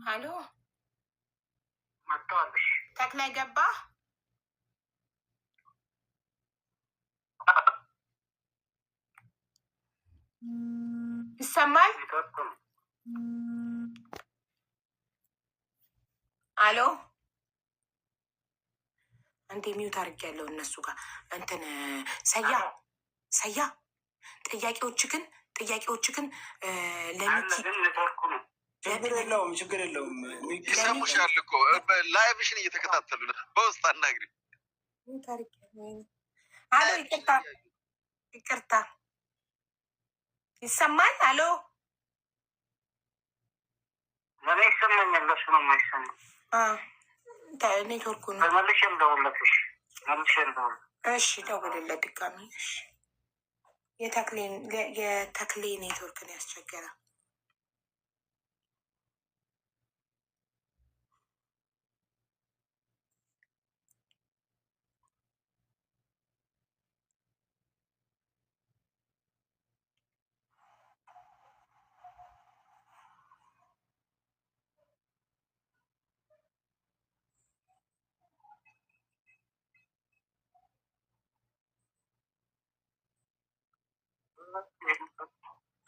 ሄሎ መጥቷልሽ? ተክላይ ገባ ይሰማል? አሎ አንዴ ሚውት አድርጌያለሁ። እነሱ ጋር እንትን ሰያ ጥያቄዎችክን ችግር የለውም። ይሰሙሻል እኮ ላይቭሽን እየተከታተሉ ነው። በውስጥ አናግሪ። አሎ ይቅርታ ይሰማል? አሎ ለኔ ይሰማኛል፣ ለሱ ነው የማይሰማው። ኔትወርኩ ነው። መልሼ ልደውልልሽ። እሺ ደውልለት ድጋሚ። እሺ የተክሌ ኔትወርክን ያስቸገረ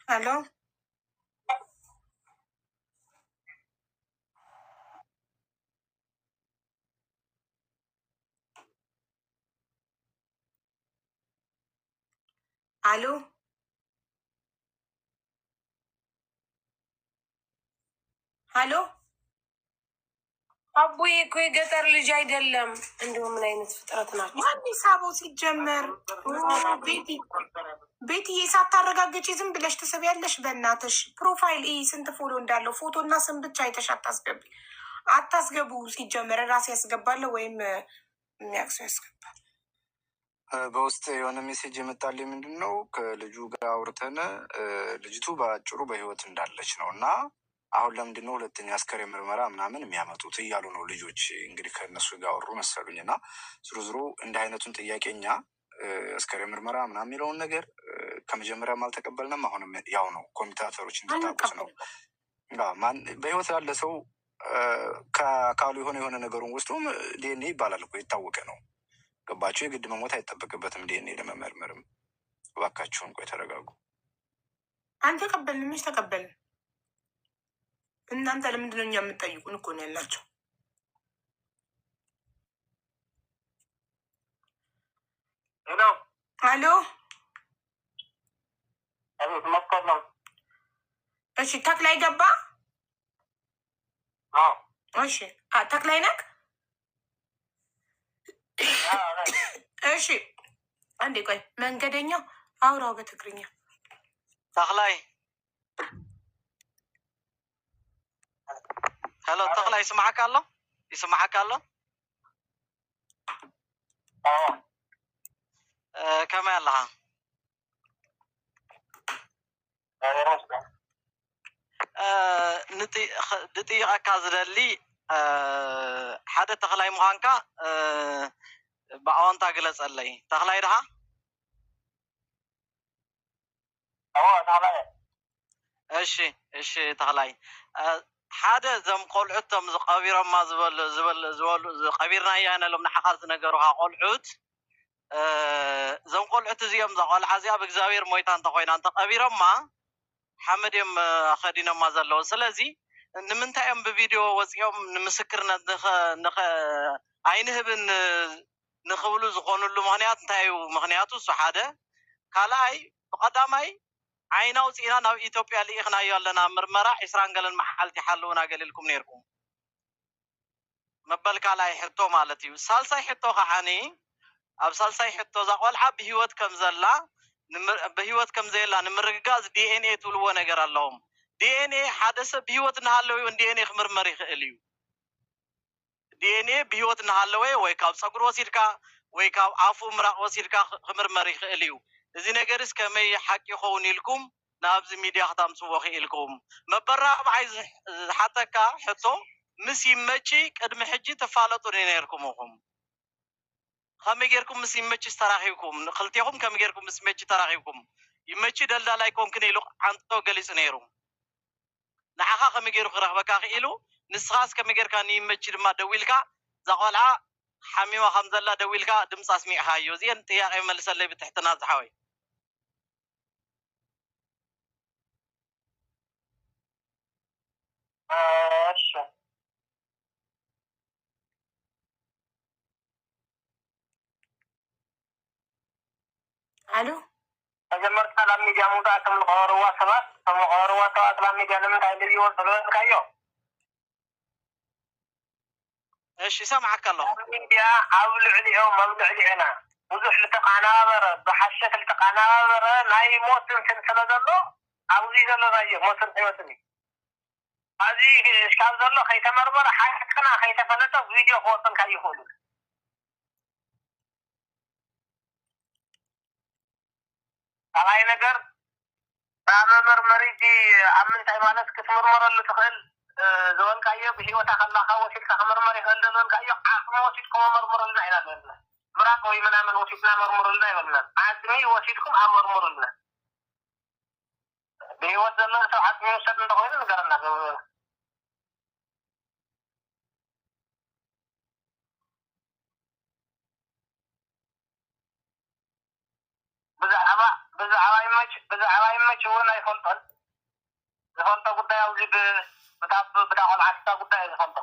ሄሎ አሎ ሄሎ አቡዬ እኮ የገጠር ልጅ አይደለም። እንዲሁ ምን አይነት ፍጥረት ናቸው? ማን ሳበው? ሲጀመር ቤትዬ ሳታረጋግጪ ዝም ብለሽ ትስቢያለሽ። በእናትሽ ፕሮፋይል ስንት ፎሎ እንዳለው ፎቶ እና ስም ብቻ አይተሽ አታስገቡ። ሲጀመር ራሴ ያስገባለሁ ወይም የሚያቅሰው ያስገባል። በውስጥ የሆነ ሜሴጅ የመጣልኝ ምንድን ነው ከልጁ ጋር አውርተን ልጅቱ በአጭሩ በህይወት እንዳለች ነው እና አሁን ለምንድን ነው ሁለተኛ አስከሬን ምርመራ ምናምን የሚያመጡት እያሉ ነው ልጆች። እንግዲህ ከእነሱ ጋር አወሩ መሰሉኝ እና ዝሮ እንደ አይነቱን ጥያቄኛ አስከሬን ምርመራ ምናምን የሚለውን ነገር ከመጀመሪያም አልተቀበልንም። አሁንም ያው ነው። ኮሚታተሮች እንድታቁት ነው። በህይወት ያለ ሰው ከአካሉ የሆነ ነገሩን ወስዶ ዲኤንኤ ይባላል እኮ የታወቀ ነው። ገባቸው። የግድ መሞት አይጠበቅበትም ዲኤንኤ ለመመርመርም። እባካችሁን ቆይ ተረጋጉ። አንተቀበልን መች ተቀበልን? እናንተ ለምንድን ነው እኛ የምትጠይቁን? እኮ ነው ያላቸው። አሎ እሺ፣ ተክላይ ገባ? እሺ፣ ተክላይ ነክ? እሺ፣ አንዴ ቆይ፣ መንገደኛው አውራው በትግርኛ ተክላይ ሄሎ ተክላይ ይስማዓካ ኣሎ? ይስማዓካ ኣሎ? ከመይ ኣለኻ? ንጥይቐካ ዝደሊ ሓደ ተክላይ ምዃንካ ብኣወንታ ግለፀለይ። ተክላይ ድኻ? እሺ እሺ ተክላይ ሓደ እዞም ቆልዑቶም ዝቀቢሮማ ቀቢርና እያነሎም ንሓኻ ዝነገሩካ ቆልዑት እዞም ቆልዑት እዚኦም ቆልዓ እዚኣ ብእግዚኣብሔር ሞይታ እንተኮይና እንተቀቢሮማ ሓመድ እዮም ከዲኖማ ዘለዉ። ስለዚ ንምንታይ እዮም ብቪድዮ ወፂኦም ንምስክርነት ኣይንህብን ንክብሉ ዝኮኑሉ ምክንያት እንታይ እዩ? ምክንያቱ እሱ ሓደ። ካልኣይ ብቀዳማይ ዓይና ውፅኢና ናብ ኢትዮጵያ ልኢኽናዮ ኣለና ምርመራ 20 ገለን መሓልቲ ሓለውና ገሊልኩም ነርኩም መበል ካልኣይ ሕቶ ማለት እዩ። ሳልሳይ ሕቶ ከዓኒ ኣብ ሳልሳይ ሕቶ እዛ ቆልዓ ብሂወት ከም ዘየላ ንምርግጋዝ ዲኤንኤ ትብልዎ ነገር ኣለዎም። ዲኤንኤ ሓደ ሰብ ብሂወት እናሃለወ ዲኤንኤ ክምርመር ይኽእል እዩ። ዲኤንኤ ብሂወት እናሃለወ ወይ ካብ ፀጉሪ ወሲድካ ወይ ካብ ኣፉ ምራቅ ወሲድካ ክምርመር ይኽእል እዩ። እዚ ነገርስ ከመይ ሓቂ ይኸውን ኢልኩም ናብዚ ሚድያ ክታምፅዎ ክኢልኩም። መበራብዓይ ዝሓተካ ሕቶ ምስ ይመጪ ቅድሚ ሕጂ ተፋለጡ ነርኩም ኢኹም። ከመይ ጌርኩም ምስ ይመጪ ተራኺብኩም? ክልቲኹም ከመይ ጌርኩም ምስ ይመጪ ተራኺብኩም? ይመጪ ደልዳላይ ኮንክን ኢሉ ዓንቶ ገሊፁ ነይሩ። ንዓኻ ከመይ ገይሩ ክረኽበካ ክኢሉ ንስኻስ ከመይ ጌርካ ንይመች ድማ ደዊልካ እዛ ቆልዓ ሓሚማ ከም ዘላ ደዊልካ ድምፂ ኣስሚዕኻዮ እዚአን ጥያቄ መልሰለይ ብትሕትና ዝሓወይ እሺ አሎ መጀመርታ ሰላም ሚዲያ ሙጣትም ለቆርዋ ሰባት ተመቆርዋ ሰባት ሰላም ሚዲያ ለምን ታይልዩ ወሰለካዮ እሺ ሰማዓካ ኣለኹ ሚዲያ ኣብ ልዕሊኦም ኣብ ልዕሊዕና ብዙሕ ዝተቃናበረ ብሓሸት ዝተቃናበረ ናይ ሞትን ስለ ዘሎ ኣብዚ ዘለናዮ ሞትን ህይወትን እዩ ኣብዚ እስካብ ዘሎ ከይተመርመረ ሓቅና ከይተፈለጠ ቪድዮ ክወፅንካ ይኽእሉ ካልኣይ ነገር መመርመሪቲ ኣብ ምንታይ ማለት ክትምርመረሉ ትኽእል ዝበልካዮ ብሂወታ ከላካ ወሲድካ ክምርመር ይኽእል ዝበልካዮ ዓቅሚ ወሲድኩም መርምሩልና ኢና ዘለና ምራቅ ወይ ምናምን ወሲድና መርምሩልና ይበልና ዓቅሚ ወሲድኩም ኣመርምሩልና ብሂወት ዘሎ ሰብ ዓቅሚ ውሰድ እንተኮይኑ ንገረና ብዛዕባ ይመች እውን ኣይፈልጦን ዝፈልጦ ጉዳይ ኣብዚ ብታ ቆልዓትታ ጉዳይ ዝፈልጦ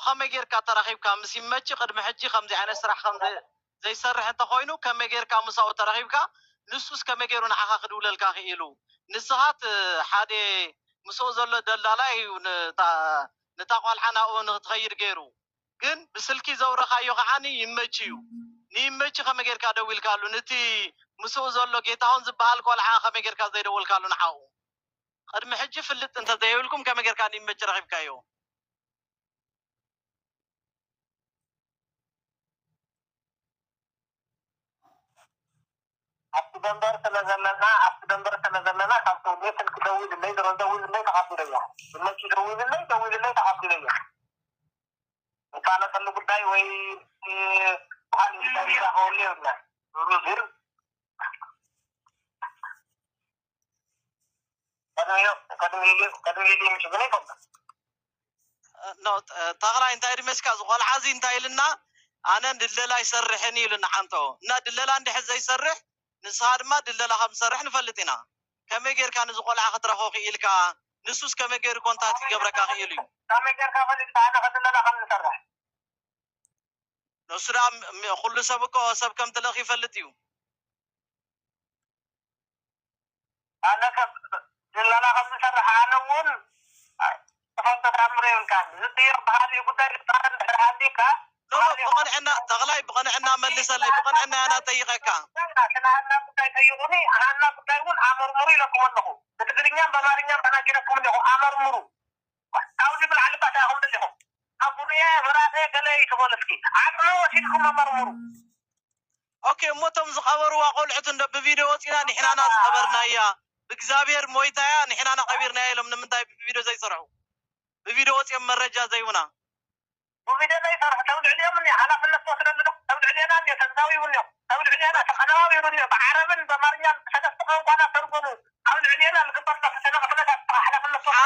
ከመይ ጌርካ ተራኺብካ ምስ ይመች ቅድሚ ሕጂ ከምዚ ዓይነት ስራሕ ከም ዘይሰርሕ እንተኮይኑ ከመይ ጌርካ ምስኡ ተራኺብካ ንሱስ ከመይ ገይሩ ንዓኻ ክድውለልካ ክኢሉ ንስኻት ሓደ ምስኡ ዘሎ ደላላይ እዩ ነታ ቆልዓ ናብኡ ንክትኸይድ ገይሩ ግን ብስልኪ ዘውረኻዮ ከዓኒ ይመች እዩ ንይመች ከመይ ጌርካ ደዊልካሉ ነቲ ምስኡ ዘሎ ጌታሁን ዝበሃል ቆልዓ ከመይ ጌርካ ዘይደወልካሉ ንዓኡ ቅድሚ ሕጂ ፍልጥ እንተዘይብልኩም ከመይ ጌርካ ንይመች ረኺብካዮ ኣብቲ ደንበር ስለዘለና ካብቲ ስልክ ደውልለይ ደውልለይ ተቀቢለያ ብመች ደውልለይ ተቀቢለያ እንካለተሉ ጉዳይ ወይ ባህል ይራኸበሉ ይብላ ቀድሚ ምሽ ግን ይፈልጣል ተኽላይ እንታይ ድመስካ ዝቆልዓ እዚ እንታይ ኢልና ኣነ ድለላ ይሰርሕኒ ኢሉና ሓንቶ እና ድለላ እንድሕር ዘይሰርሕ ንስኻ ድማ ድለላ ከም ዝሰርሕ ንፈልጥ ኢና ከመይ ጌርካ ነዚ ቆልዓ ክትረኽቦ ክኢልካ ንሱስ ከመይ ገይሩ ኮንታክት ይገብረካ ክኢሉ እዩ ከመይ ጌርካ ፈሊጥካ ኣነ ከድለላ ከም ዝሰርሕ ንሱ ዳ ኩሉ ሰብ እኮ ሰብ ከም ትለኽ ይፈልጥ እዩ ኣነ ድለላ ከም ዝሰርሕ ኣነ እውን ተፈልጦ ተኣምሮ የብልካን ዝጥይቕ ባህልኡ ጉዳይ ልጣን ድሕር ሃሊካ ብቕንዕና ተኽላይ ብቕንዕና መልሰለይ ብቕንዕና ያና ጠይቐካ ስናሃና ጉዳይ ጠይቁኒ ሃና ጉዳይ እውን ኣመርምሩ ኢለኩም ኣለኹ ብትግርኛም በአማርኛም ተናጊረኩም ኣለኹ ኣመርምሩ ኣብዚ ብልዓሊ ባታ ኢኹም ደሊኹም ኣቡንየ ምራሴ ገለ ይትበሉ እስኪ ዓቅሚ ወሲድኩም ኣመርምሩ ኦኬ እሞቶም ዝቐበርዋ ቆልዑት እንዶ ብቪድዮ ወፂና ንሕናና ዝቐበርና እያ ብእግዚኣብሔር ሞይታያ ንሕናና ቀቢርናያ ኢሎም ንምንታይ ብቪድዮ ዘይሰርሑ ብቪድዮ ወፂኦም መረጃ ዘይቡና وفيديو لا يصرح تقول عليهم اني على في النص وصل له تقول علينا اني تنزاوي ونيو تقول علينا تقناوي ونيو بعربن بمريم تدفقوا وانا ترقموا تقول علينا القبر تسنق فلك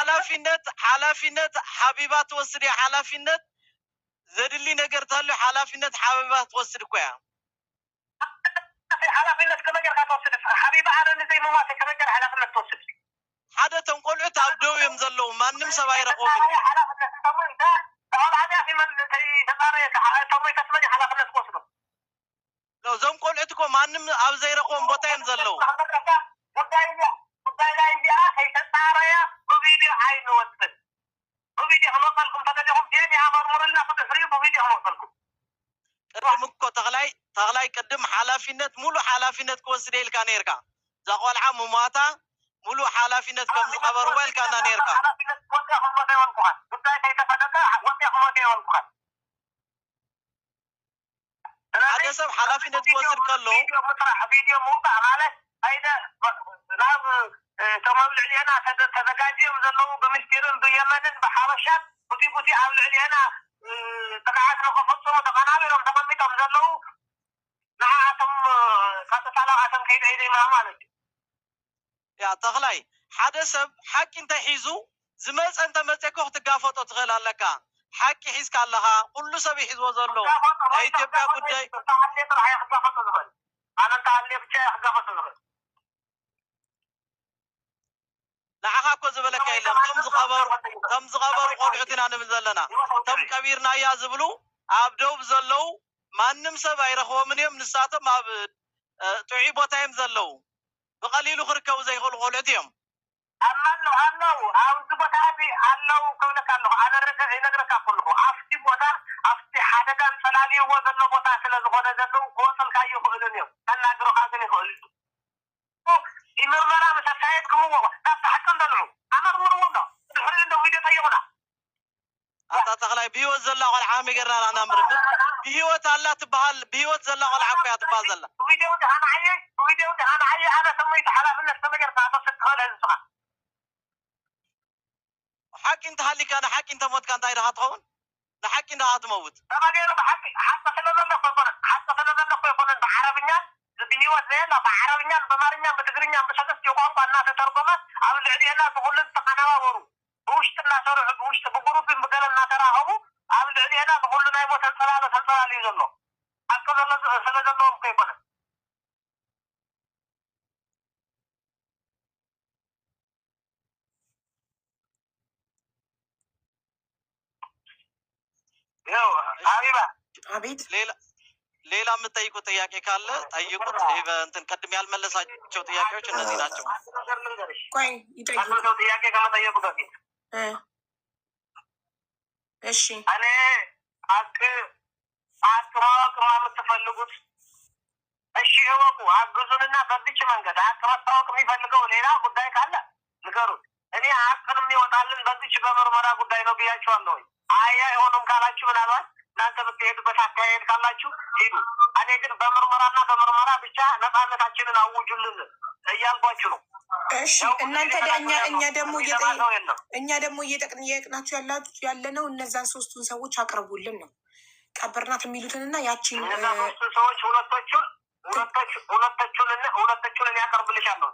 على في النص حلافينت حبيبات توصل حلافينت زدلي نجر تهلو حلافينت حبيبات توصل كويا حلافينت كما جرى توصل حبيبه على زي ما كما جرى حلافينت توصل حدا تنقلعو تعبدو يمزلو ما نم سباي رقوم حلافينت انت تعال عليها في من تقاريك تمي تسمني حلافينت توصل لو زوم قلعتكم ما نم اب زي رقوم بوتا يمزلو ጉዳይ ላይ እንዲያ ከይተጣረየ በቪዲዮ አይንወስድ በቪዲዮ ሆኖልኩም ተገደኩም ዴን ያመርሙርና ፍትፍሪ በቪዲዮ ሆኖልኩም ቅድም እኮ ተኽላይ ቅድም ሓላፊነት ሙሉ ሓላፊነት ክወስድ ኢልካ ነርካ ዘቆልዓ ሙማታ ሙሉ ሓላፊነት ከም ዝቀበርዋ ኢልካና ነርካ ጉዳይ ከይተፈለጠ ወዲኹም ወዲኹም ሓደ ሰብ ሓላፊነት ክወስድ ከሎ ቪድዮ ምውቃዕ ማለት ኣይደ ናብ ተመብ ልዕሊና ተዘጋጅዮም ዘለዉ ብምስጢርን ብየመንን ብሓበሻን ቡቲ ኣብ ልዕሊና ጥቅዓት ንክፍፅሙ ተቀናቢሮም ተቀሚጦም ዘለዉ ንዓኣቶም ካተሳላቃቶም ከይደ ኢደማ ማለት እዩ ያ ተክላይ ሓደ ሰብ ሓቂ እንተሒዙ ዝመፀ እንተመፀ ኮ ክትጋፈጦ ትኽእል ኣለካ ሓቂ ሒዝካ ኣለካ ኩሉ ሰብ ይሒዝዎ ዘሎ ናይ ኢትዮጵያ ጉዳይ ኣነ እንተሃልየ ብቻ ክጋፈጦ ዝኽእል ንዓኻ እኮ ዝበለካ የለን ከም ዝቐበሩ ቆልዑት ኢና ንብል ዘለና እቶም ቀቢርናያ ዝብሉ ኣብ ደቡብ ዘለው ማንም ሰብ ኣይረኽቦምን እዮም ንሳቶም ኣብ ጥዑይ ቦታ እዮም ዘለው ብቐሊሉ ክርከቡ ዘይኽእሉ ቆልዑት እዮም ኣለው ኣብዚ ቦታ እዚ ኣለው ክብለካ ኣለኹ ኣነ ይነግረካ ከለኹ ኣብቲ ቦታ ኣብቲ ሓደጋ ዝፈላልይዎ ዘሎ ቦታ ስለ ዝኾነ ዘለው ክወሰልካ ይኽእልን እዮም ከናግሩካ ግን ይኽእል ምርመራ ምስ ኣካየድክምዎ ካብቲ ሓቂ እንደልዑ ኣመርምርዎ ዶ ድሕሪ እንደ ቪድዮ ጠይቁና ኣታ ተክላይ ብሂወት ዘላ ቆልዓ ከመይ ጌርና ናምርምር ብሂወት ኣላ ትበሃል ብሂወት ዘላ ቆልዓ እኮ እያ ትበሃል ዘላ ቪድዮ ድሃና ዓየ ኣነ ሰመይቱ ሓላፍነት ከመይ ጌርካ ተወስድ ትኽእል ዝስኻ ሓቂ እንተሃሊካ ንሓቂ እንተሞትካ እንታይ ድኻ ትኸውን ንሓቂ እንድኻ ትመውት ተባገይሩ ብሓቂ ሓቂ ስለዘለኮ ይኮነን ሓቂ ስለዘለኮ ይኮነን ብዓረብኛን ብሂወት ዘየላ ብዓረብኛን በማርኛን በትግርኛን ብሰለስተ ቋንቋ እናተተርጎመ ኣብ ልዕሊአና ብኩሉ ዝተቀነባበሩ ብውሽጢ እናሰርሑ ብውሽጢ ብግሩፕን ብገለ እናተራኸቡ ኣብ ልዕሊአና ብኩሉ ናይ ሞት ተንፀላለ እዩ ዘሎ ሓቂ ስለ ዘለዎም እኮ ይኮነን ሀቢባ አቤት ሌላ የምጠይቁ ጥያቄ ካለ ጠይቁት። እንትን ቅድም ያልመለሳቸው ጥያቄዎች እነዚህ ናቸው። ቆይ ይጠይቁ። ጥያቄ ከመጠየቁ በፊት እሺ፣ እኔ ሀቅ ማወቅ የምትፈልጉት እሺ እወቁ፣ አግዙንና በዚች መንገድ ሀቅ መታወቅ የሚፈልገው ሌላ ጉዳይ ካለ ንገሩት። እኔ ሀቅን የሚወጣልን በዚች በምርመራ ጉዳይ ነው ብያቸዋለሁ። አያ የሆኑም ካላችሁ ምናልባት እናንተ የምትሄዱበት አካሄድ ካላችሁ ሂዱ። እኔ ግን በምርመራና በምርመራ ብቻ ነፃነታችንን አውጁልን እያልኳችሁ ነው። እሺ እናንተ እኛ ደግሞ እየጠየቅናችሁ ያለነው እነዛን ሶስቱን ሰዎች አቅርቡልን ነው። ቀበርናት የሚሉትንና ያቺን እነዛ ሶስቱ ሰዎች ሁለቶቹን ያቀርብልሻለሁ።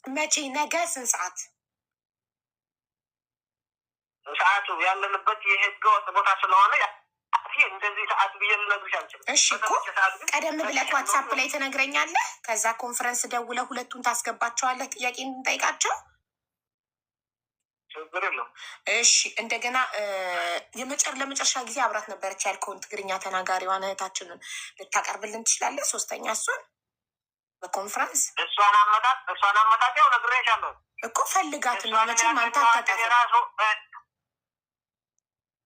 መቼ? ነገ ስንት ሰዓት? ሰዓቱ ያለንበት የህገ ወጥ ቦታ ስለሆነ እንደዚህ ሰዓት ብዬ ልነግርሽ አልችልም። እሺ እኮ ቀደም ብለህ ዋትሳፕ ላይ ትነግረኛለህ። ከዛ ኮንፈረንስ ደውለህ ሁለቱን ታስገባቸዋለህ ጥያቄ እንጠይቃቸው። ችግር የለውም። እሺ እንደገና ለመጨረሻ ጊዜ አብራት ነበረች ያልከውን ትግርኛ ተናጋሪዋን እህታችንን ልታቀርብልን ትችላለህ? ሶስተኛ እሷን በኮንፈረንስ እሷን አመጣጥ ያው ነግሬሻለሁ እኮ ፈልጋት ነው። መቼም አንተ አታጠፋም።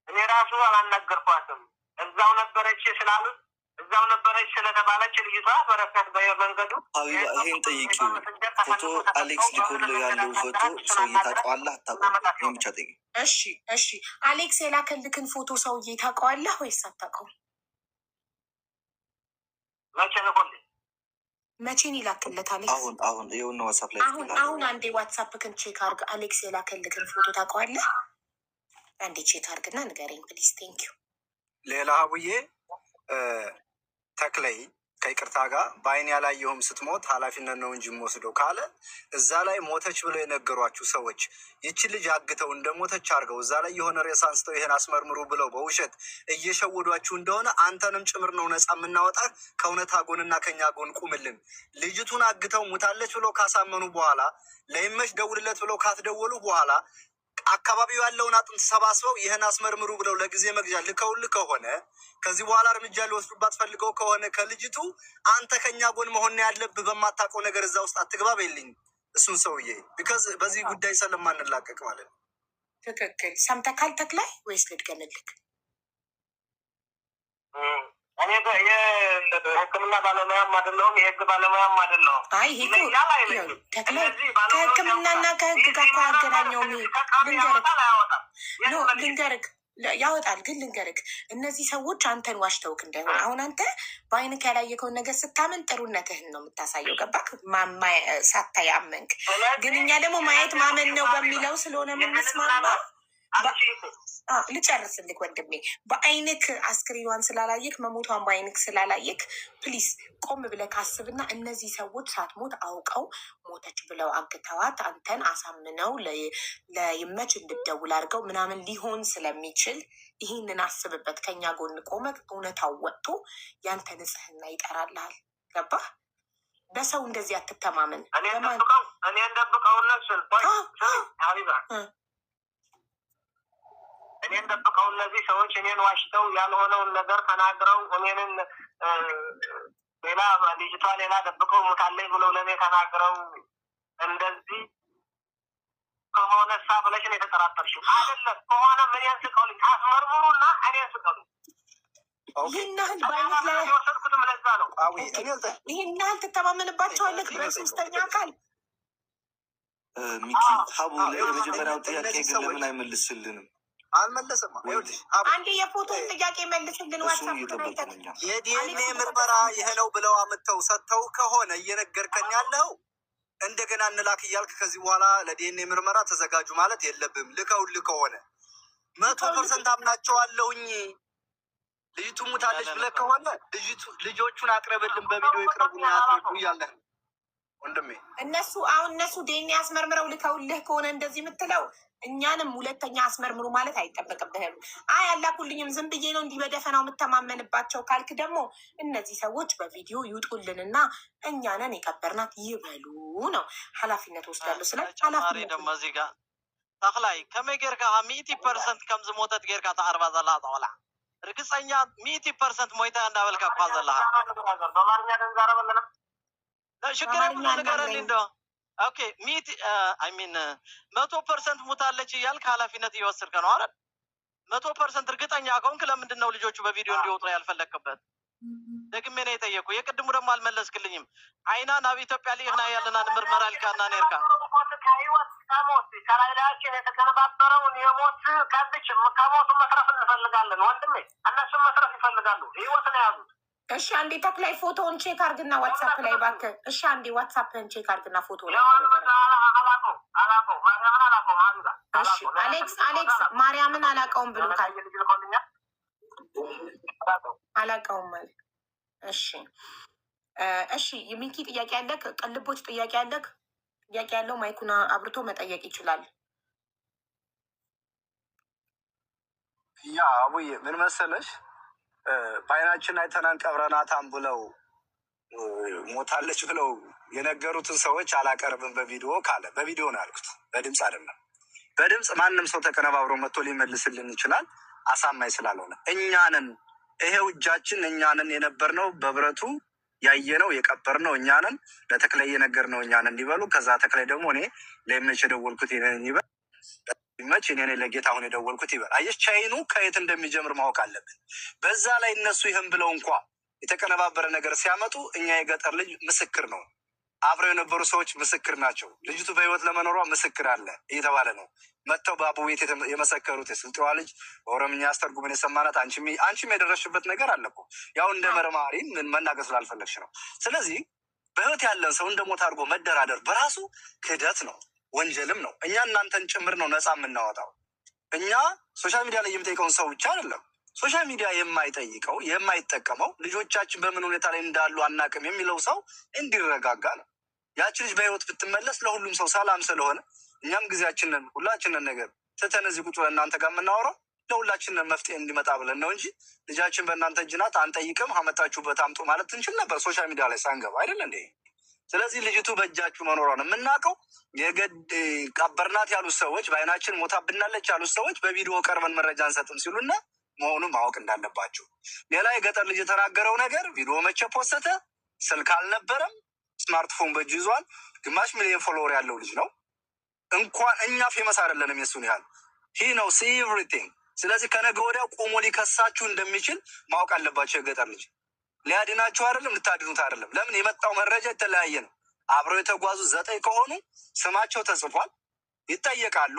እኔ ራሱ አላናገርኳትም። እዛው ነበረች ስላሉት እዛው ነበረች ስለተባለች ልጅቷ በረከት በመንገዱ ሀቢባ ይሄን ጠይቂው። ፎቶ አሌክስ ሊኮል ያለው ፎቶ ሰውዬ ታውቀዋለህ አታውቀውም? ይህን ብቻ ጠይቂ። እሺ አሌክስ የላከልክን ፎቶ ሰውዬ ታውቀዋለህ ወይስ አታውቀውም? መቼ ልኮልኝ? መቼን ይላክለት አሌክስ? አሁን ይኸውና ዋትሳፕ ላይ አሁን አንዴ ዋትሳፕክን ቼክ አርግ። አሌክስ የላከልክን ፎቶ ታውቀዋለህ? አንዴ ቼክ አርግና ንገረኝ ፕሊዝ። ቴንክ ዩ። ሌላ አቡዬ ተክለይ ከይቅርታ ጋር በአይን ያላየሁም ስትሞት ኃላፊነት ነው እንጂ የምወስደው ካለ እዛ ላይ ሞተች ብለው የነገሯችሁ ሰዎች ይቺ ልጅ አግተው እንደሞተች አድርገው እዛ ላይ የሆነ ሬሳ አንስተው ይሄን አስመርምሩ ብለው በውሸት እየሸወዷችሁ እንደሆነ አንተንም ጭምር ነው ነፃ የምናወጣ። ከእውነታ ጎንና ከኛ ጎን ቁምልን። ልጅቱን አግተው ሙታለች ብለው ካሳመኑ በኋላ ለይመች ደውልለት ብለው ካትደወሉ በኋላ አካባቢው ያለውን አጥንት ሰባስበው ይህን አስመርምሩ ብለው ለጊዜ መግዣ ልከውል ከሆነ ከዚህ በኋላ እርምጃ ሊወስዱባት ፈልገው ከሆነ ከልጅቱ አንተ ከኛ ጎን መሆን ያለብህ። በማታውቀው ነገር እዛ ውስጥ አትግባ በይልኝ እሱን ሰውዬ ቢካዝ በዚህ ጉዳይ ስለማንላቀቅ ማለት ነው። ትክክል ሰምተካል ተክላይ ወይስ ልድገምልክ? እኔ የሕክምና ባለሙያም አይደለሁም የህግ ባለሙያም አይደለሁም። አይ ተክላይ ከሕክምናና ከህግ ጋር ካገናኘውም ልንገርክ ያወጣል። ግን ልንገርክ እነዚህ ሰዎች አንተን ዋሽተውክ እንዳይሆን አሁን አንተ በአይንክ ያላየከውን ነገር ስታምን ጥሩነትህን ነው የምታሳየው። ገባክ? ሳታይ አመንክ። ግን እኛ ደግሞ ማየት ማመን ነው በሚለው ስለሆነ የምንስማማ ልጨርስልክ ወንድሜ። በአይንክ አስክሬኗን ስላላየክ መሞቷን በአይንክ ስላላየክ ፕሊስ ቆም ብለህ ካስብና እነዚህ ሰዎች ሳትሞት አውቀው ሞተች ብለው አግተዋት አንተን አሳምነው ለይመች እንድደውል አድርገው ምናምን ሊሆን ስለሚችል ይህንን አስብበት። ከኛ ጎን ቆመክ እውነታው ወጥቶ ያንተ ንጽህና ይጠራልሃል። ገባህ? በሰው እንደዚህ አትተማመን። እኔ እንደብቀው እነዚህ ሰዎች እኔን ዋሽተው ያልሆነውን ነገር ተናግረው እኔንን ሌላ ልጅቷ ሌላ ደብቀው ሙታለኝ ብለው ለእኔ ተናግረው እንደዚህ ከሆነ ሳ ብለሽ ነው የተጠራጠርሽው አይደለም? ከሆነ ምን ያንስቀውልኝ አስመርምሩና እኔን ስቀሉ። ይህን ያህል በአይነት ላይ የወሰድኩትም ለዛ ነው። ይህን ያህል ትተማመንባቸዋለህ በሶስተኛ አካል? ሚኪ ሀቡ የመጀመሪያው ጥያቄ ግን ለምን አይመልስልንም? አልመለሰም። አንዴ የፎቶን ጥያቄ መልስልን። ዋትሳፕ የዲኤንኤ ምርመራ ይሄ ነው ብለው አምጥተው ሰጥተው ከሆነ እየነገርከን ያለው እንደገና እንላክ እያልክ ከዚህ በኋላ ለዲኤንኤ ምርመራ ተዘጋጁ ማለት የለብም። ልከውልህ ከሆነ 100% አምናቸዋለሁኝ ልጅቱ ሙታለች ብለህ ከሆነ ልጆቹን አቅርብልን፣ በቪዲዮ ይቅረቡና ያስረዱ እያለን ወንድሜ። እነሱ ዲኤንኤ አስመርምረው ልከውልህ ከሆነ እንደዚህ የምትለው እኛንም ሁለተኛ አስመርምሩ ማለት አይጠበቅብህም። አይ አላኩልኝም ዝም ብዬ ነው እንዲህ በደፈናው የምተማመንባቸው ካልክ ደግሞ እነዚህ ሰዎች በቪዲዮ ይውጡልንና እኛንን የቀበርናት ይበሉ ነው። ኃላፊነት ወስዳለሁ ስለ ኃላፊነት ደግሞ እዚህ ጋር ተክላይ ከመይ ጌርካ 100% ከም ዝሞተት ጌርካ ተቀርባ ዘላ ጠቅላ እርግፀኛ 100% ሞይታ እንዳበልካ እኳ ዘለካ በአማርኛ ደንዛረበለና ሽግር ነገረኒ እንደ ኦኬ ሚት አይ ሚን 100% ሙታለች እያልክ ኃላፊነት እየወሰድክ ነው አይደል? 100% እርግጠኛ ከሆንክ ለምንድን ነው ልጆቹ በቪዲዮ እንዲወጡ ያልፈለክበት? ደግሜ ነው የጠየቁ። የቅድሙ ደግሞ አልመለስክልኝም። አይና ናብ ኢትዮጵያ ሊግና ያለና ምርመራ ልካና ነርካ ከህይወት ከሞት ከላይላችን የተገነባበረውን የሞት ቀጥች ከሞቱ መስረፍ እንፈልጋለን ወንድሜ። እነሱም መስረፍ ይፈልጋሉ። ህይወት ነው ያዙት። እሺ አንዴ ተክላይ ፎቶውን ቼክ አርግና ዋትሳፕ ላይ እባክህ። እሺ አንዴ ዋትሳፕን ቼክ አርግና ፎቶ ላይ እሺ አሌክስ ማርያምን አላውቀውም ብሎታል። አላውቀውም ማለት እሺ እሺ። የሚኪ ጥያቄ ያለክ፣ ቅልቦች ጥያቄ ያለክ፣ ጥያቄ ያለው ማይኩና አብርቶ መጠየቅ ይችላል። ያ አቡዬ ምን መሰለሽ በአይናችን አይተናን ቀብረናታም ብለው ሞታለች ብለው የነገሩትን ሰዎች አላቀርብም በቪዲዮ ካለ በቪዲዮ ነው ያልኩት፣ በድምፅ አይደለም። በድምፅ ማንም ሰው ተቀነባብሮ መጥቶ ሊመልስልን ይችላል፣ አሳማኝ ስላልሆነ። እኛንን ይሄው እጃችን እኛንን የነበርነው በብረቱ ያየነው የቀበርነው እኛንን፣ ለተክላይ የነገርነው እኛንን እንዲበሉ። ከዛ ተክላይ ደግሞ እኔ ለይመች የደወልኩት ይበል መች እኔ ለጌታ አሁን የደወልኩት ይበል። አየሽ ቻይኑ ከየት እንደሚጀምር ማወቅ አለብን። በዛ ላይ እነሱ ይህን ብለው እንኳ የተቀነባበረ ነገር ሲያመጡ እኛ የገጠር ልጅ ምስክር ነው፣ አብረው የነበሩ ሰዎች ምስክር ናቸው። ልጅቱ በህይወት ለመኖሯ ምስክር አለ እየተባለ ነው። መጥተው በአቡ ቤት የመሰከሩት የስልጤዋ ልጅ በኦሮምኛ አስተርጉመን የሰማናት አንቺም የደረስሽበት ነገር አለ እኮ። ያው እንደ መርማሪ መናገር ስላልፈለግሽ ነው። ስለዚህ በህይወት ያለን ሰው እንደ ሞት አድርጎ መደራደር በራሱ ክህደት ነው፣ ወንጀልም ነው። እኛ እናንተን ጭምር ነው ነፃ የምናወጣው። እኛ ሶሻል ሚዲያ ላይ የምጠይቀውን ሰው ብቻ አይደለም፣ ሶሻል ሚዲያ የማይጠይቀው የማይጠቀመው ልጆቻችን በምን ሁኔታ ላይ እንዳሉ አናቅም የሚለው ሰው እንዲረጋጋ ነው። ያቺ ልጅ በህይወት ብትመለስ ለሁሉም ሰው ሰላም ስለሆነ እኛም ጊዜያችንን ሁላችንን ነገር ትተን እዚህ ቁጭ ብለን እናንተ ጋር የምናወራው ለሁላችንን መፍትሄ እንዲመጣ ብለን ነው እንጂ ልጃችን በእናንተ እጅ ናት አንጠይቅም፣ አመጣችሁበት አምጡ ማለት እንችል ነበር ሶሻል ሚዲያ ላይ ሳንገባ አይደል እንዴ? ስለዚህ ልጅቱ በእጃችሁ መኖሯን የምናውቀው የገድ ቀበርናት ያሉት ሰዎች በአይናችን ሞታብናለች ያሉት ሰዎች በቪዲዮ ቀርበን መረጃ እንሰጥም ሲሉና መሆኑን ማወቅ እንዳለባችሁ። ሌላ የገጠር ልጅ የተናገረው ነገር ቪዲዮ መቼ ፖሰተ? ስልክ አልነበረም፣ ስማርትፎን በእጁ ይዟል። 1 ሚሊዮን ፎሎወር ያለው ልጅ ነው። እንኳን እኛ ፌመስ አይደለንም የሱን ያህል ሂ ነው ሲ ኤቭሪቲንግ። ስለዚህ ከነገ ወዲያ ቆሞ ሊከሳችሁ እንደሚችል ማወቅ አለባቸው። የገጠር ልጅ ሊያድናችሁ አይደለም ልታድኑት አይደለም። ለምን የመጣው መረጃ የተለያየ ነው። አብረው የተጓዙ 9 ከሆኑ ስማቸው ተጽፏል፣ ይጠየቃሉ።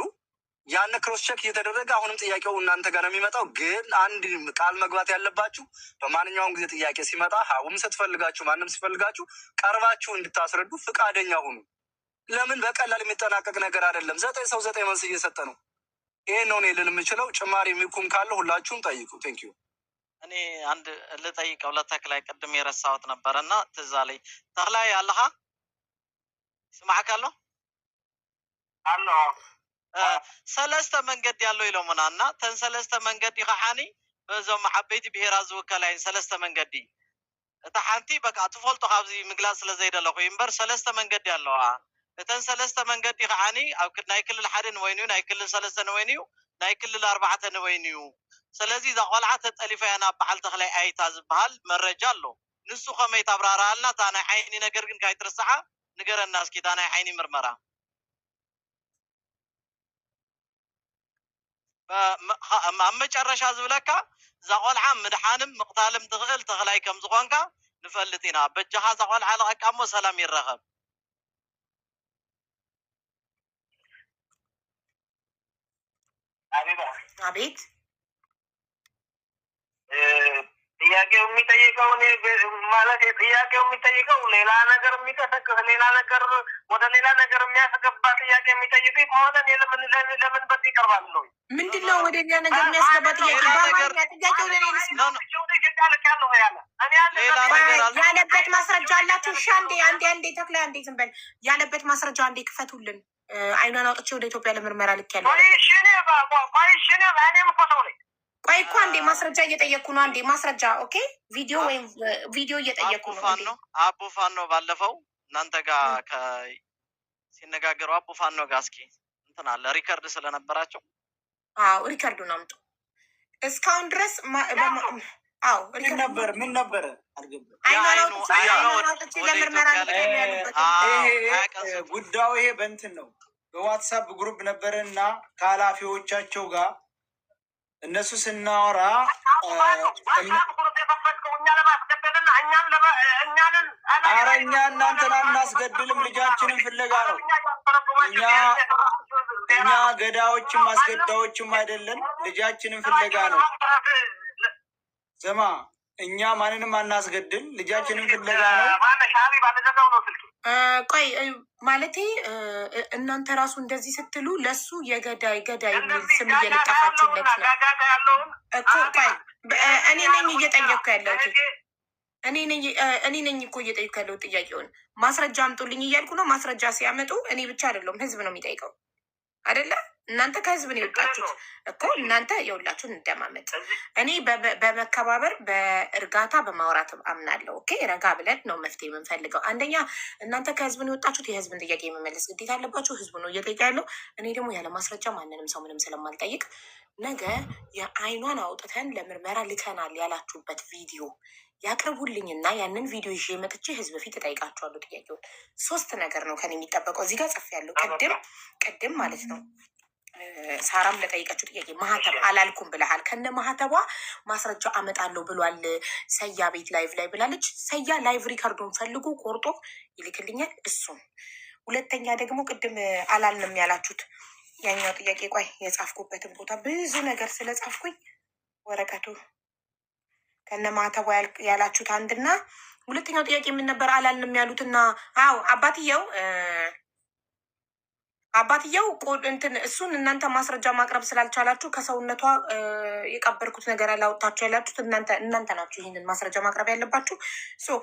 ያን ክሮስ ቼክ እየተደረገ አሁንም ጥያቄው እናንተ ጋር ነው የሚመጣው። ግን አንድ ቃል መግባት ያለባችሁ በማንኛውም ጊዜ ጥያቄ ሲመጣ ሀቡም ስትፈልጋችሁ ማንም ሲፈልጋችሁ ቀርባችሁ እንድታስረዱ ፍቃደኛ ሁኑ። ለምን በቀላል የሚጠናቀቅ ነገር አይደለም። 9 ሰው 9 መልስ እየሰጠ ነው። ይሄን ነው እኔ ልል የምችለው። ጭማሪ ሚኩም ካለ ሁላችሁም ጠይቁ። ቴንክ ዩ። እኔ አንድ ልጠይቀው ለተክላይ ቅድም የረሳሁት ነበረ እና ትዝ አለኝ። ተክላይ አለሃ ስማዕካለሁ አሎ ሰለስተ መንገዲ ያለው ኢሎሙና እና ተን ሰለስተ መንገዲ ከሓኒ በዞም ዓበይቲ ብሄራት ዝውከላይን ሰለስተ መንገዲ እታ ሓንቲ በቃ ትፈልጦ ካብዚ ምግላፅ ስለ ዘይደለኹ እምበር ሰለስተ መንገዲ ኣለዋ። እተን ሰለስተ መንገዲ ከዓኒ ኣብ ናይ ክልል ሓደ ንወይኑ እዩ፣ ናይ ክልል ሰለስተ ንወይኑ እዩ፣ ናይ ክልል ኣርባዕተ ንወይኑ እዩ። ስለዚ እዛ ቆልዓ ተጠሊፋ እያ ናብ በዓል ተክላይ ኣይታ ዝበሃል መረጃ ኣሎ። ንሱ ከመይ ተብራራልና? እታ ናይ ዓይኒ ነገር ግን ካይትርስሓ ንገረና እስኪ። እታ ናይ ዓይኒ ምርመራ ኣብ መጨረሻ ዝብለካ እዛ ቆልዓ ምድሓንም ምቕታልም ትኽእል ተክላይ ከም ዝኾንካ ንፈልጥ ኢና። በጃኻ እዛ ቆልዓ ለቐቃ እሞ ሰላም ይረኸብ። አቤት ጥያቄው የሚጠይቀው ማለት ጥያቄው የሚጠይቀው ሌላ ነገር የሚቀሰቅስ ሌላ ነገር ወደ ሌላ ነገር የሚያስገባ ጥያቄ የሚጠይቅ ከሆነ ለምን በዚህ ይቀርባል ነው? ምንድነው ወደ ሌላ ነገር የሚያስገባ ጥያቄ? ጥያቄው ያለበት ማስረጃ አላችሁ? እሺ አንዴ ተክለ አንዴ ዝም በል። ያለበት ማስረጃ አንዴ ክፈቱልን። አይኗን አውጥቼ ወደ ኢትዮጵያ ለምርመራ ልክ ያለ ቆይ እኮ አንዴ ማስረጃ እየጠየቅኩ ነው። አንዴ ማስረጃ ኦኬ። ቪዲዮ ወይም ቪዲዮ እየጠየቅኩ ነው። አቡ ፋኖ ባለፈው እናንተ ጋር ሲነጋገሩ አቡ ፋኖ ጋር እስኪ እንትን አለ ሪከርድ ስለነበራቸው አዎ ሪከርዱን አምጡ። እስካሁን ድረስ አዎ ምን ነበር ጉዳዩ? ይሄ በእንትን ነው በዋትሳፕ ግሩፕ ነበረና ከኃላፊዎቻቸው ጋር እነሱ ስናወራ ኧረ እኛ እናንተን አናስገድልም፣ ልጃችንን ፍለጋ ነው። እኛ ገዳዎችም አስገዳዮችም አይደለን፣ ልጃችንን ፍለጋ ነው። ስማ እኛ ማንንም አናስገድል፣ ልጃችንን ፍለጋ ነው። ቆይ ማለቴ እናንተ ራሱ እንደዚህ ስትሉ ለሱ የገዳይ የሚል ስም እየለጠፋችሁለት ነው እኮ። ቆይ እኔ ነኝ እየጠየቅኩ ያለሁት እኔ ነኝ እኮ እየጠየቅኩ ያለሁት ጥያቄውን። ማስረጃ አምጡልኝ እያልኩ ነው። ማስረጃ ሲያመጡ እኔ ብቻ አይደለሁም ህዝብ ነው የሚጠይቀው አይደለ? እናንተ ከህዝብ ነው የወጣችሁት እኮ። እናንተ የሁላችሁን እንደማመጥ እኔ በመከባበር በእርጋታ በማውራት አምናለሁ። ኦኬ ረጋ ብለን ነው መፍትሄ የምንፈልገው። አንደኛ እናንተ ከህዝብ ነው የወጣችሁት፣ የህዝብን ጥያቄ የመመለስ ግዴታ አለባችሁ። ህዝቡ ነው እየጠየቀ ያለው። እኔ ደግሞ ያለ ማስረጃ ማንንም ሰው ምንም ስለማልጠይቅ ነገ የአይኗን አውጥተን ለምርመራ ልከናል ያላችሁበት ቪዲዮ ያቅርቡልኝና ያንን ቪዲዮ ይዤ መጥቼ ህዝብ ፊት እጠይቃችኋለሁ ጥያቄውን። 3 ነገር ነው ከኔ የሚጠበቀው። እዚህ ጋር ጽፌያለሁ። ቅድም ማለት ነው ሳራም ለጠይቀችው ጥያቄ ማህተብ አላልኩም ብለሃል። ከነ ማህተቧ ማስረጃ አመጣለሁ ብሏል ሰያ ቤት ላይቭ ላይ ብላለች። ሰያ ላይቭ ሪከርዶን ፈልጎ ቆርጦ ይልክልኛል እሱም። ሁለተኛ ደግሞ ቅድም አላልንም ያላችሁት ያኛው ጥያቄ ቆይ የጻፍኩበትን ቦታ ብዙ ነገር ስለጻፍኩኝ ወረቀቱ ከነ ማህተቧ ያላችሁት አንድና ሁለተኛው ጥያቄ ምን ነበር? አላልንም ያሉትና አዎ አባትየው እንትን እሱን እናንተ ማስረጃ ማቅረብ ስላልቻላችሁ ከሰውነቷ የቀበርኩት ነገር ያላወጣችሁ ያላችሁት እናንተ ናችሁ። ይህንን ማስረጃ ማቅረብ ያለባችሁ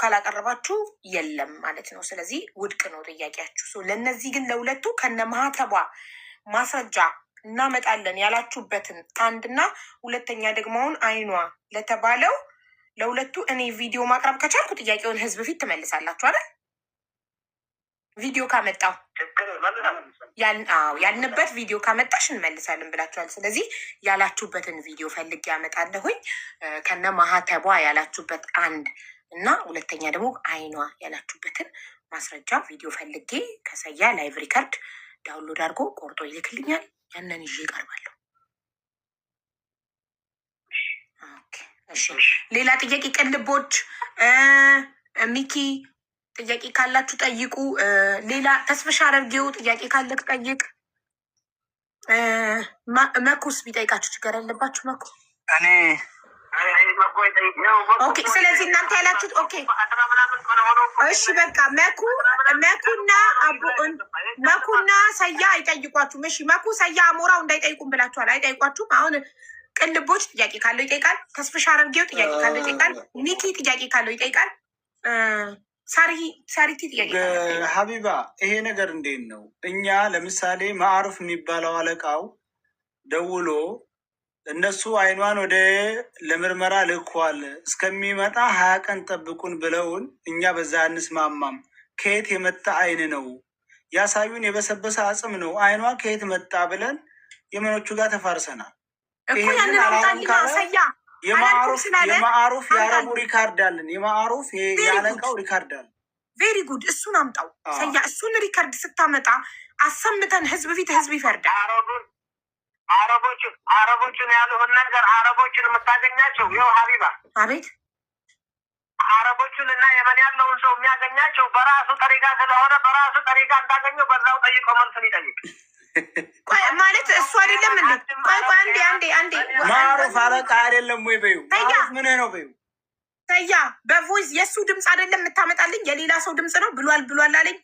ካላቀረባችሁ የለም ማለት ነው። ስለዚህ ውድቅ ነው ጥያቄያችሁ። ለእነዚህ ግን ለሁለቱ ከነ ማህተቧ ማስረጃ እናመጣለን ያላችሁበትን አንድና ሁለተኛ ደግሞ አሁን አይኗ ለተባለው ለሁለቱ እኔ ቪዲዮ ማቅረብ ከቻልኩ ጥያቄውን ህዝብ ፊት ትመልሳላችሁ አይደል? ቪዲዮ ካመጣው ያልንበት ቪዲዮ ካመጣሽ እንመልሳለን ብላችኋል። ስለዚህ ያላችሁበትን ቪዲዮ ፈልጌ ያመጣለሁኝ ከነ ማህተቧ ያላችሁበት አንድ እና ሁለተኛ ደግሞ አይኗ ያላችሁበትን ማስረጃ ቪዲዮ ፈልጌ ከሰያ ላይቭ ሪከርድ ዳውንሎድ አድርጎ ቆርጦ ይልክልኛል። ያንን ይዤ እቀርባለሁ። ሌላ ጥያቄ ቅልቦች ሚኪ ጥያቄ ካላችሁ ጠይቁ። ሌላ ተስፍሻ አድርጌው ጥያቄ ካለክ ጠይቅ። መኩስ ቢጠይቃችሁ ችግር ያለባችሁ መኩ ኦኬ። ስለዚህ እናንተ ያላችሁት ኦኬ፣ እሺ በቃ መኩና ሰያ አይጠይቋችሁም። እሺ መኩ ሰያ አሞራው እንዳይጠይቁም ብላችኋል። አይጠይቋችሁም። አሁን ቅልቦች ጥያቄ ካለው ይጠይቃል። ተስፍሻ አረርጌው ጥያቄ ካለው ይጠይቃል። ሚኪ ጥያቄ ካለው ይጠይቃል። ሳሪቲ ጥያቄ ሀቢባ፣ ይሄ ነገር እንዴት ነው? እኛ ለምሳሌ ማዕሩፍ የሚባለው አለቃው ደውሎ እነሱ አይኗን ወደ ለምርመራ ልኳል እስከሚመጣ 20 ቀን ጠብቁን ብለውን እኛ በዛ አንስማማም። ከየት የመጣ አይን ነው ያሳዩን? የበሰበሰ አጽም ነው። አይኗ ከየት መጣ ብለን የመኖቹ ጋር ተፋርሰናል። ይሄንን አላለም ካለ የማዕሩፍ የአረቡ ሪካርድ አለን። የማዕሩፍ ያለቃው ሪካርድ አለን። ቬሪ ጉድ። እሱን አምጣው ሰያ። እሱን ሪካርድ ስታመጣ አሰምተን ህዝብ ፊት ህዝብ ይፈርዳል። አረቦችን ያሉህን ነገር አረቦችን የምታገኛቸው ይኸው ሀቢባ፣ አቤት አረቦቹን እና የመን ያለውን ሰው የሚያገኛቸው በራሱ ጠሪቃ ስለሆነ በራሱ ጠሪቃ እንዳገኘው በዛው ጠይቆ መልሱን ይጠይቅ ማለት እሱ አይደለም እንዴ? ቆይ አንዴ ማዕሩፍ አለቃ አይደለም ወይ በይው። ማዕሩፍ ምን ነው በይው። ሰያ በቮይስ የእሱ ድምፅ አይደለም የምታመጣልኝ፣ የሌላ ሰው ድምፅ ነው። ብሏል አለኝ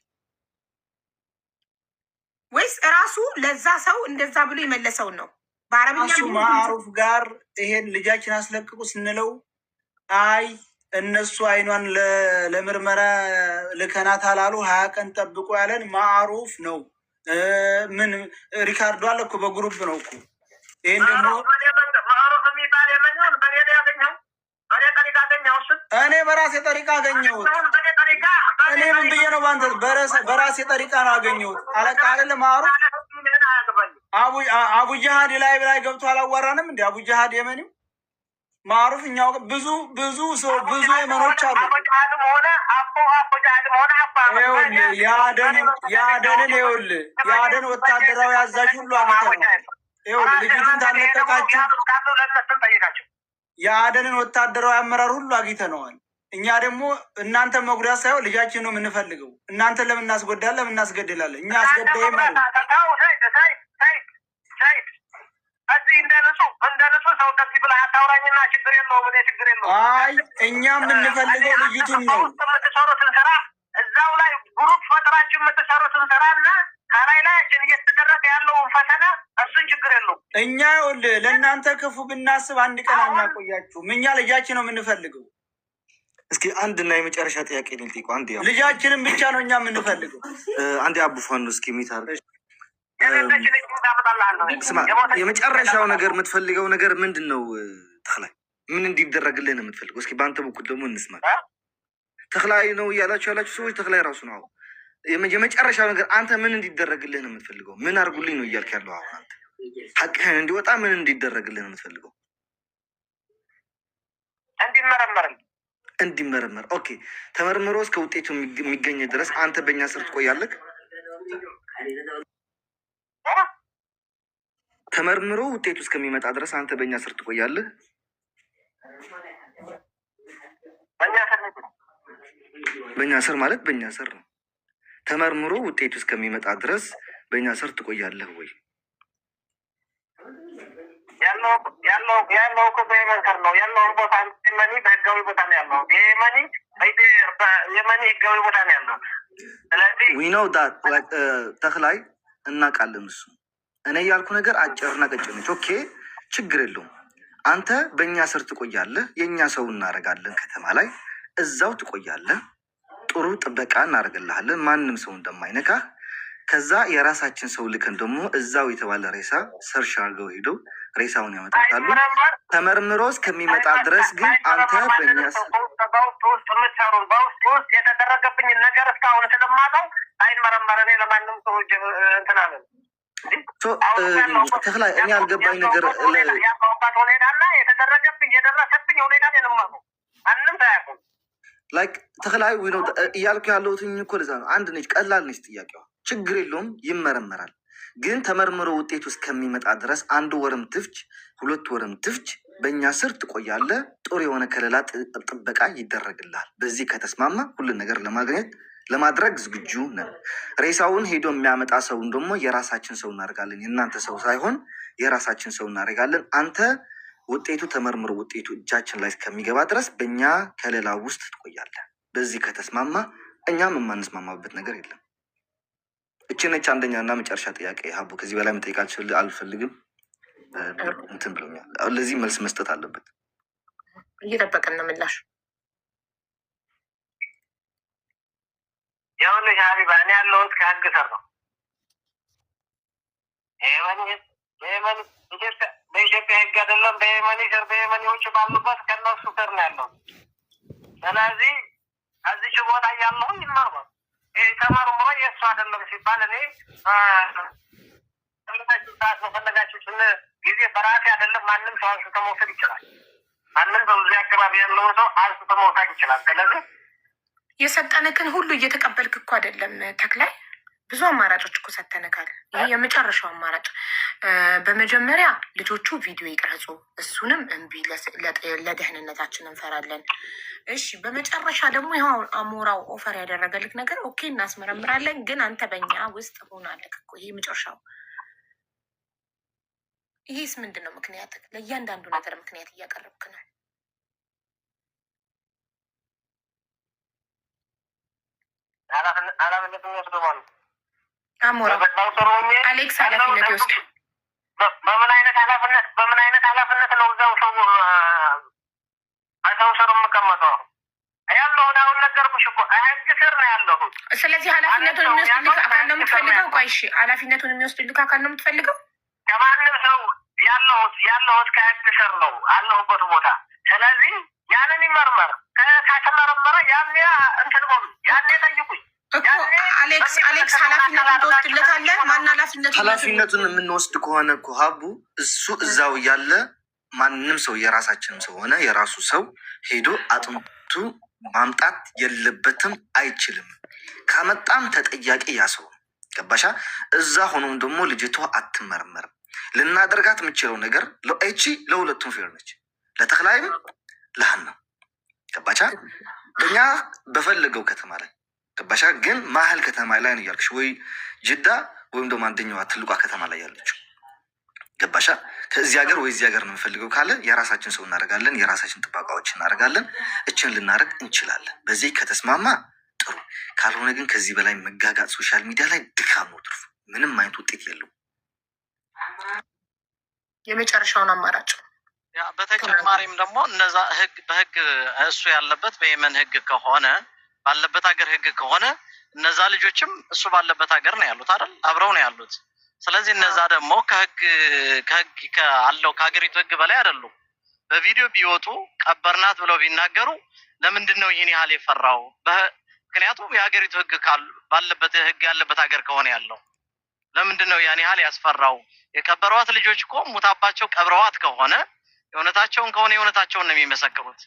ወይስ እራሱ ለዛ ሰው እንደዛ ብሎ የመለሰውን ነው? በአረብኛ ማዕሩፍ ጋር ይሄን ልጃችን አስለቅቁ ስንለው አይ እነሱ አይኗን ለምርመራ ልከናት አላሉ 20 ቀን ጠብቁ ያለን ማዕሩፍ ነው። ምን ሪካርዶ አለ እኮ በግሩፕ ነው እኮ። ይሄን ደግሞ ማዕሩፍ የሚባል የመኛውን በኔ ያገኘው እኔ በራሴ ጠሪቃ አገኘሁት። እኔ ምን ብዬ ነው ባንተ በራሴ ጠሪቃ ነው አገኘሁት። አለቃ አይደለም ማዕሩፍ። አቡ ጃሃድ ላይ ገብቶ አላዋራንም እንዴ? አቡ ጃሃድ የመኒው ማዕሩፍ እኛው ብዙ ሰው ብዙ የመኖች አሉ። የአደን ወታደራዊ አዛዥ ሁሉ አግኝተነዋል። ይኸውልህ ልጅቱን ታለቀቃችሁ የአደንን ወታደራዊ አመራር ሁሉ አግኝተነዋል። እኛ ደግሞ እናንተ መጉዳት ሳይሆን ልጃችን ነው የምንፈልገው። እናንተን ለምን እናስጎዳለን? ለምን እናስገድላለን? እኛ አስገዳይ ማለት አይ እኛ የምንፈልገው ልጅቱን ነው። የምትሰሩትን ስራ እዛው ላይ ግሩፕ ፈጥራችሁ የምትሰሩትን ስራ እና ከላይ ላያችን እየተደረገ ያለውን ፈተና እሱን ችግር የለውም። እኛ ይኸውልህ ለእናንተ ክፉ ብናስብ አንድ ቀን አናቆያችሁም። እኛ ልጃችን ነው የምንፈልገው። እስኪ አንድና የመጨረሻ ጥያቄ ልጠይቅ። አንድ ልጃችንን ብቻ ነው እኛ የምንፈልገው። አንድ አቡፋኑ እስኪ ሚታር ስማ፣ የመጨረሻው ነገር የምትፈልገው ነገር ምንድን ነው? ተክላይ ምን እንዲደረግልህ ነው የምትፈልገው? እስኪ በአንተ በኩል ደግሞ እንስማ። ተክላይ ነው እያላችሁ ያላችሁ ሰዎች ተክላይ ራሱ ነው። የመጨረሻው ነገር አንተ ምን እንዲደረግልህ ነው የምትፈልገው? ምን አድርጉልኝ ነው እያልክ ያለው? አሁን አንተ ሀቅህን እንዲወጣ ምን እንዲደረግልህ ነው የምትፈልገው? እንዲመረመር። ኦኬ፣ ተመርምሮ እስከ ውጤቱ የሚገኝ ድረስ አንተ በእኛ ስር ትቆያለህ? ተመርምሮ ውጤቱ እስከሚመጣ ድረስ አንተ በእኛ ስር ትቆያለህ? በእኛ ስር ማለት በእኛ ስር ነው። ተመርምሮ ውጤቱ እስከሚመጣ ድረስ በእኛ ስር ትቆያለህ ወይ? ያለው እኮ በየመን ስር ነው ያለው ቦታ። የመኒ በህጋዊ ቦታ ነው ያለው። የመኒ ህጋዊ ቦታ ነው ያለው። ስለዚህ ዊኖው ተክላይ እናውቃለን። እሱ እኔ ያልኩ ነገር አጭርና ቀጭን ነች። ኦኬ ችግር የለውም። አንተ በእኛ ስር ትቆያለህ። የእኛ ሰው እናደርጋለን። ከተማ ላይ እዛው ትቆያለህ። ጥሩ ጥበቃ እናደርግልሃለን፣ ማንም ሰው እንደማይነካህ። ከዛ የራሳችን ሰው ልከን ደግሞ እዛው የተባለ ሬሳ ሰርሽ አድርገው ሄደው ሬሳውን ያመጣታሉ። ተመርምሮ እስከሚመጣ ድረስ ግን አንተ በእኛ በውስጥ ውስጥ የተደረገብኝን ነገር እስካሁን ስለማውቀው አይመረመር። እኔ ለማንም ሰው እንትናለን ተክላይ እኔ አልገባኝ ነገር ያባውባት ሁኔታና የተደረገብኝ የደረሰብኝ ሁኔታ የለማቁ ማንም ታያቁም። ላይክ ተክላይ ነው እያልኩ ያለሁትኝ እኮ ለዛ ነው። አንድ ነች፣ ቀላል ነች ጥያቄዋ። ችግር የለውም ይመረመራል። ግን ተመርምሮ ውጤቱ እስከሚመጣ ድረስ 1 ወርም ትፍች 2 ወርም ትፍች በእኛ ስር ትቆያለህ። ጥሩ የሆነ ከለላ ጥበቃ ይደረግልሃል። በዚህ ከተስማማ ሁሉን ነገር ለማድረግ ዝግጁ ነን። ሬሳውን ሄዶ የሚያመጣ ሰውን ደግሞ የራሳችን ሰው እናደርጋለን። የእናንተ ሰው ሳይሆን የራሳችን ሰው እናደርጋለን። አንተ ውጤቱ ተመርምሮ ውጤቱ እጃችን ላይ እስከሚገባ ድረስ በእኛ ከለላ ውስጥ ትቆያለህ። በዚህ ከተስማማ እኛም የማንስማማበት ነገር የለም። እቺ ነች አንደኛ እና መጨረሻ ጥያቄ። ሀቡ ከዚህ በላይ መጠየቅ አልፈልግም። እንትን ብሎኛል። ለዚህ መልስ መስጠት አለበት። እየጠበቅን ነው ምላሽ። ይኸውልሽ ሀቢባ እኔ ያለሁት ከህግ ስር ነው። በኢትዮጵያ ህግ አይደለም፣ በየመኒ ስር በየመኒዎች ባሉበት ከነሱ ስር ነው ያለው። ስለዚህ እዚች ቦታ እያለሁ ይመርመር። ይህ ተመርምሮ የእሱ አይደለም ሲባል እኔ ፈለጋችሁ ሰዓት መፈለጋችሁ ስለ ጊዜ በራሴ አይደለም ማንም ሰው አንስቶ መውሰድ ይችላል። ማንም ሰው እዚህ አካባቢ ያለው ሰው አንስቶ መውሰድ ይችላል። ስለዚህ የሰጠንክን ሁሉ እየተቀበልክ እኮ አይደለም ተክላይ፣ ብዙ አማራጮች እኮ ሰተንካል። ይህ የመጨረሻው አማራጭ። በመጀመሪያ ልጆቹ ቪዲዮ ይቅረጹ፣ እሱንም እምቢ፣ ለደህንነታችን እንፈራለን። እሺ፣ በመጨረሻ ደግሞ ይኸው አሞራው ኦፈር ያደረገልክ ነገር ኦኬ፣ እናስመረምራለን፣ ግን አንተ በእኛ ውስጥ ሆናለክ እኮ። ይሄ መጨረሻው። ይሄስ ምንድን ነው ምክንያት? ለእያንዳንዱ ነገር ምክንያት እያቀረብክ ነው። ኃላፊነት የሚወስዱ ማለት አሞራ አሌክስ ኃላፊነት ይወስድ። በምን አይነት ኃላፊነት ነው እዛው ሰው ስር የምቀመጠው? ያለሁት አሁን ነገርኩሽ እኮ ህግ ስር ነው ያለሁት። ስለዚህ ኃላፊነቱን የሚወስድልህ አካል ነው የምትፈልገው? ቆይ እሺ፣ ኃላፊነቱን የሚወስድልህ አካል ነው የምትፈልገው? ከማንም ሰው ያለሁት ከህግ ስር ነው አለሁበት ቦታ። ስለዚህ ያንን ይመርመር። ከተመረመረ ያኔ እንትን ያኔ ጠይቁኝ እኮ አሌክስ ኃላፊነቱን ትወስድለታለህ? ማን ኃላፊነቱን የምንወስድ ከሆነ እኮ ሀቡ እሱ እዛው እያለ ማንም ሰው የራሳችንም ሰው ሆነ የራሱ ሰው ሄዶ አጥንቱ ማምጣት የለበትም፣ አይችልም። ካመጣም ተጠያቂ ያ ሰው ገባሻ? እዛ ሆኖም ደግሞ ልጅቷ አትመረመርም። ልናደርጋት የምችለው ነገር ለእቺ ለሁለቱም ፌር ነች፣ ለተክላይም ለሀና ገባሻ? እኛ በፈለገው ከተማ ላይ ገባሻ? ግን ማህል ከተማ ላይ ነው እያልክሽ፣ ወይ ጅዳ ወይም ደግሞ አንደኛዋ ትልቋ ከተማ ላይ ያለችው ገባሻ? ከዚህ ሀገር ወይ እዚህ ሀገር ነው የምፈልገው ካለ የራሳችን ሰው እናደርጋለን፣ የራሳችን ጥበቃዎች እናደርጋለን። እችን ልናደርግ እንችላለን። በዚህ ከተስማማ ጥሩ፣ ካልሆነ ግን ከዚህ በላይ መጋጋጥ ሶሻል ሚዲያ ላይ ድካም ነው ትርፉ፣ ምንም አይነት ውጤት የለውም። የመጨረሻውን አማራጭ በተጨማሪም ደግሞ እነዛ በህግ እሱ ያለበት በየመን ህግ ከሆነ ባለበት ሀገር ህግ ከሆነ እነዛ ልጆችም እሱ ባለበት ሀገር ነው ያሉት አይደል? አብረው ነው ያሉት። ስለዚህ እነዛ ደግሞ ከህግ አለው ከሀገሪቱ ህግ በላይ አይደሉም። በቪዲዮ ቢወጡ ቀበርናት ብለው ቢናገሩ ለምንድን ነው ይህን ያህል የፈራው? ምክንያቱም የሀገሪቱ ህግ ባለበት ህግ ያለበት ሀገር ከሆነ ያለው ለምንድን ነው ያን ያህል ያስፈራው? የቀበሯት ልጆች እኮ ሙታባቸው ቀብረዋት ከሆነ የእውነታቸውን ከሆነ የእውነታቸውን ነው የሚመሰክሩት።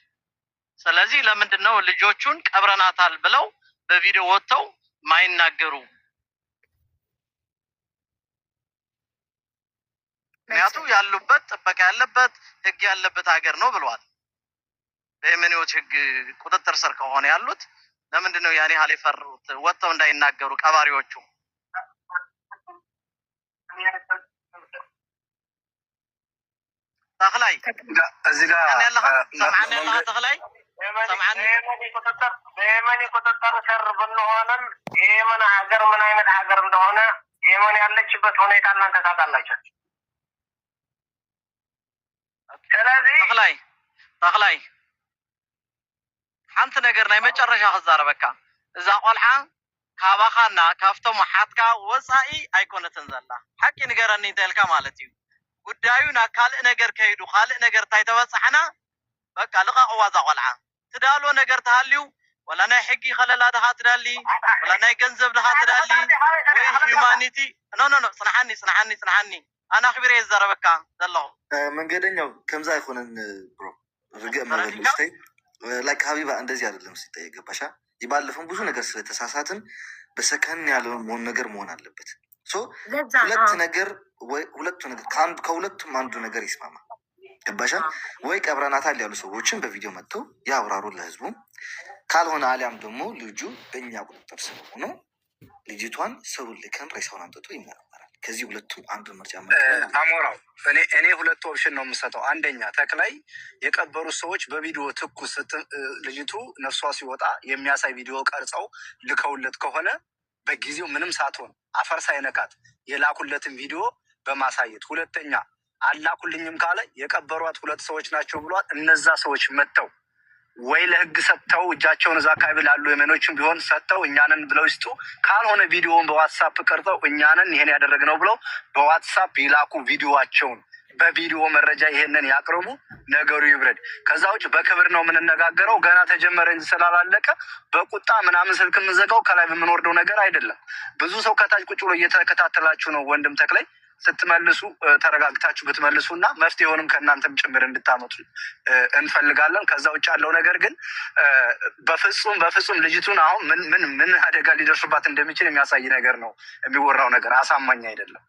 ስለዚህ ለምንድን ነው ልጆቹን ቀብረናታል ብለው በቪዲዮ ወጥተው ማይናገሩ? ምክንያቱም ያሉበት ጥበቃ ያለበት ህግ ያለበት ሀገር ነው ብለዋል። በየመኔዎች ህግ ቁጥጥር ስር ከሆነ ያሉት ለምንድን ነው ያን ያህል የፈሩት ወጥተው እንዳይናገሩ ቀባሪዎቹ? ተክላይ እዚህ ጋር ሰምዓኒ ያለህ ተክላይ ሰምዓኒ በየመን ቁጥጥር ስር ብንሆንም የየመን ሀገር ምን አይነት ሀገር እንደሆነ የመን ያለችበት ሁኔታ እናንተ ታውቃላችሁ። ስለዚህ ተክላይ ሓንቲ ነገር ናይ መጨረሻ ክዛረበካ እዛ ቆልሓ ካባኻና ካብቶም ሓትካ ወፃኢ ኣይኮነትን ዘላ ሓቂ ንገረኒ እንተልካ ማለት እዩ። ጉዳዩ ናብ ካልእ ነገር ከይዱ ካልእ ነገር እንታይ ተበፅሐና በቃ ልቃቅዋ እዛ ቆልዓ ትዳሎ ነገር ተሃልዩ ወላ ናይ ሕጊ ከለላ ድኻ ትዳሊ ወላ ናይ ገንዘብ ድኻ ትዳሊ ወይ ሂዩማኒቲ ኖ ፅንሓኒ ኣነ ኣኽቢረ ዝዘረበካ ዘለኹ መንገደኛው ከምዛ አይኮነን ብሮ ርግእ መበልስተይ ላይክ ሀቢባ እንደዚህ አይደለም ሲጠየቅ ገባሻ? የባለፈውን ብዙ ነገር ስለተሳሳትን በሰከን ያለው ነገር መሆን አለበት። ሁለቱ ነገር ከሁለቱም አንዱ ነገር ይስማማ ገባሻ? ወይ ቀብረናታል ያሉ ሰዎችን በቪዲዮ መጥተው ያብራሩ ለህዝቡ። ካልሆነ አሊያም ደግሞ ልጁ በእኛ ቁጥጥር ስር ሆኖ ልጅቷን ሰው ልከን ሬሳውን አምጥቶ ይመረመራል። ከዚህ ሁለቱ አንዱ ምርጫ አሞራው እኔ ሁለት ኦፕሽን ነው የምሰጠው። አንደኛ ተክላይ የቀበሩት ሰዎች በቪዲዮ ትኩስ ልጅቱ ነፍሷ ሲወጣ የሚያሳይ ቪዲዮ ቀርጸው ልከውለት ከሆነ በጊዜው ምንም ሳትሆን አፈር ሳይነካት የላኩለትን ቪዲዮ በማሳየት፣ ሁለተኛ አላኩልኝም ካለ የቀበሯት ሁለት ሰዎች ናቸው ብሏል። እነዛ ሰዎች መጥተው ወይ ለህግ ሰጥተው እጃቸውን እዛ አካባቢ ላሉ የመኖችም ቢሆን ሰጥተው እኛንን ብለው ይስጡ። ካልሆነ ቪዲዮውን በዋትሳፕ ቀርጸው እኛንን ይሄን ያደረግነው ብለው በዋትሳፕ ይላኩ ቪዲዮዋቸውን። በቪዲዮ መረጃ ይሄንን ያቅርቡ፣ ነገሩ ይብረድ። ከዛ ውጭ በክብር ነው የምንነጋገረው። ገና ተጀመረ እንጂ ስላላለቀ በቁጣ ምናምን ስልክ የምንዘጋው ከላይ የምንወርደው ነገር አይደለም። ብዙ ሰው ከታች ቁጭ ብሎ እየተከታተላችሁ ነው። ወንድም ተክላይ ስትመልሱ ተረጋግታችሁ ብትመልሱ እና መፍትሄውንም ከእናንተም ጭምር እንድታመጡ እንፈልጋለን። ከዛ ውጭ ያለው ነገር ግን በፍጹም ልጅቱን አሁን ምን አደጋ ሊደርሱባት እንደሚችል የሚያሳይ ነገር ነው የሚወራው ነገር፣ አሳማኝ አይደለም።